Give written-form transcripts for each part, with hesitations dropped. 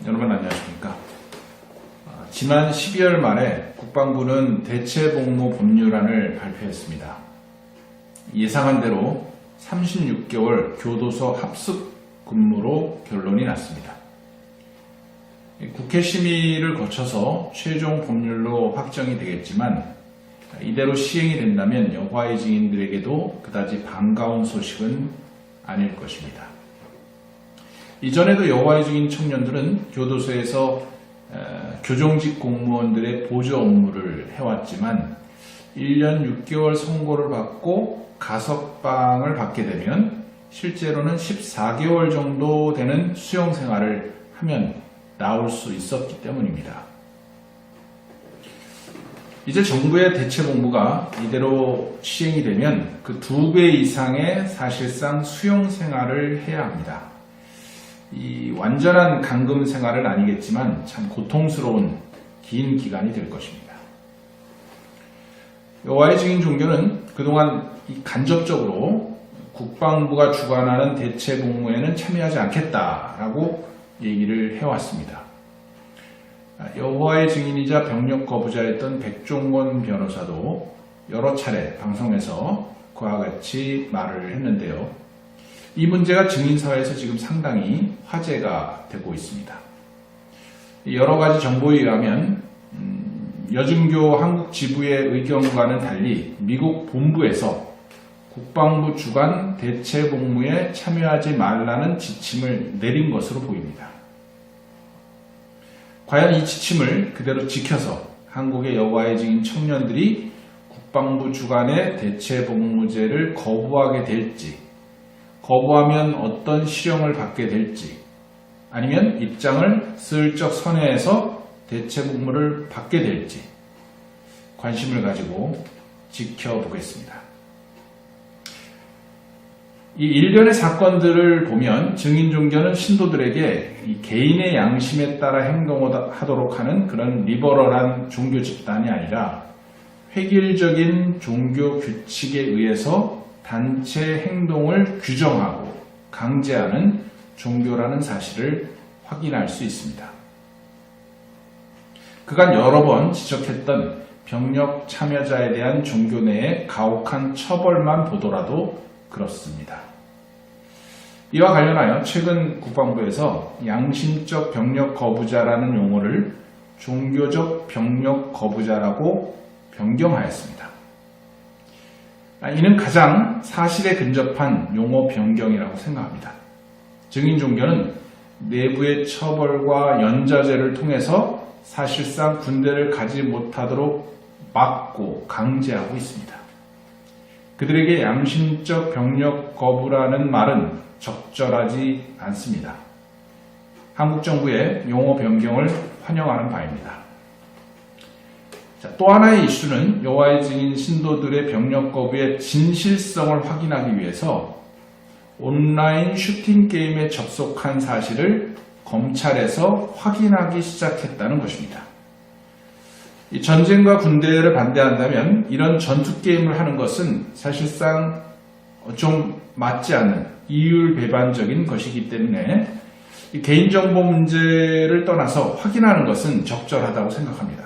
여러분 안녕하십니까. 지난 12월 말에 국방부는 대체복무 법률안을 발표했습니다. 예상한 대로 36개월 교도소 합숙 근무로 결론이 났습니다. 국회 심의를 거쳐서 최종 법률로 확정이 되겠지만 이대로 시행이 된다면 여과의 증인들에게도 그다지 반가운 소식은 아닐 것입니다. 이전에도 여과의 증인 청년들은 교도소에서 교정직 공무원들의 보조 업무를 해왔지만 1년 6개월 선고를 받고 가석방을 받게 되면 실제로는 14개월 정도 되는 수용 생활을 하면 나올 수 있었기 때문입니다. 이제 정부의 대체복무가 이대로 시행이 되면 그 2배 이상의 사실상 수용 생활을 해야 합니다. 이 완전한 감금 생활은 아니겠지만 참 고통스러운 긴 기간이 될 것입니다. 여과의 증인 종교는 그동안 간접적으로 국방부가 주관하는 대체복무에는 참여하지 않겠다라고 얘기를 해왔습니다. 여호와의 증인이자 병력 거부자였던 백종원 변호사도 여러 차례 방송에서 그와 같이 말을 했는데요. 이 문제가 증인사회에서 지금 상당히 화제가 되고 있습니다. 여러 가지 정보에 의하면 여중교 한국 지부의 의견과는 달리 미국 본부에서 국방부 주관 대체복무에 참여하지 말라는 지침을 내린 것으로 보입니다. 과연 이 지침을 그대로 지켜서 한국의 여과의 증인 청년들이 국방부 주관의 대체복무제를 거부하게 될지, 거부하면 어떤 실형을 받게 될지, 아니면 입장을 슬쩍 선회해서 대체복무를 받게 될지 관심을 가지고 지켜보겠습니다. 이 일련의 사건들을 보면 증인 종교는 신도들에게 이 개인의 양심에 따라 행동하도록 하는 그런 리버럴한 종교 집단이 아니라 획일적인 종교 규칙에 의해서 단체 행동을 규정하고 강제하는 종교라는 사실을 확인할 수 있습니다. 그간 여러 번 지적했던 병력 참여자에 대한 종교 내의 가혹한 처벌만 보더라도 그렇습니다. 이와 관련하여 최근 국방부에서 양심적 병력 거부자라는 용어를 종교적 병력 거부자라고 변경하였습니다. 이는 가장 사실에 근접한 용어 변경이라고 생각합니다. 증인 종교는 내부의 처벌과 연좌제를 통해서 사실상 군대를 가지 못하도록 막고 강제하고 있습니다. 그들에게 양심적 병력 거부라는 말은 적절하지 않습니다. 한국 정부의 용어 변경을 환영하는 바입니다. 또 하나의 이슈는 여호와의 증인 신도들의 병력 거부의 진실성을 확인하기 위해서 온라인 슈팅 게임에 접속한 사실을 검찰에서 확인하기 시작했다는 것입니다. 이 전쟁과 군대를 반대한다면 이런 전투 게임을 하는 것은 사실상 좀 맞지 않는 이율배반적인 것이기 때문에 이 개인정보 문제를 떠나서 확인하는 것은 적절하다고 생각합니다.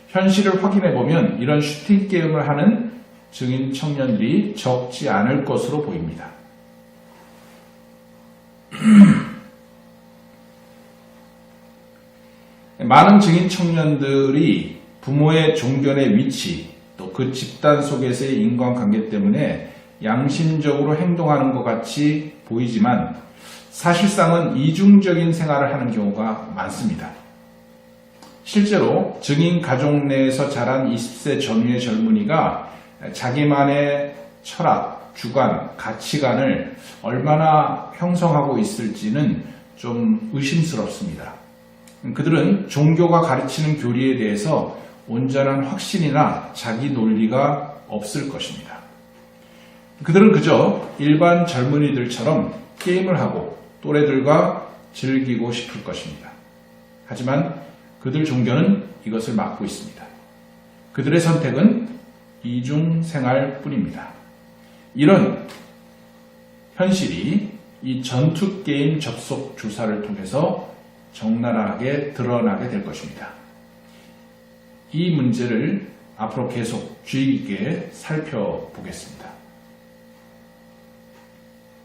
현실을 확인해보면 이런 슈팅 게임을 하는 증인 청년들이 적지 않을 것으로 보입니다. 많은 증인 청년들이 부모의 종견의 위치, 또 그 집단 속에서의 인간관계 때문에 양심적으로 행동하는 것 같이 보이지만 사실상은 이중적인 생활을 하는 경우가 많습니다. 실제로 증인 가족 내에서 자란 20세 전후의 젊은이가 자기만의 철학, 주관, 가치관을 얼마나 형성하고 있을지는 좀 의심스럽습니다. 그들은 종교가 가르치는 교리에 대해서 온전한 확신이나 자기 논리가 없을 것입니다. 그들은 그저 일반 젊은이들처럼 게임을 하고 또래들과 즐기고 싶을 것입니다. 하지만 그들 종교는 이것을 막고 있습니다. 그들의 선택은 이중생활뿐입니다. 이런 현실이 이 전투게임 접속 조사를 통해서 적나라하게 드러나게 될 것입니다. 이 문제를 앞으로 계속 주의 깊게 살펴보겠습니다.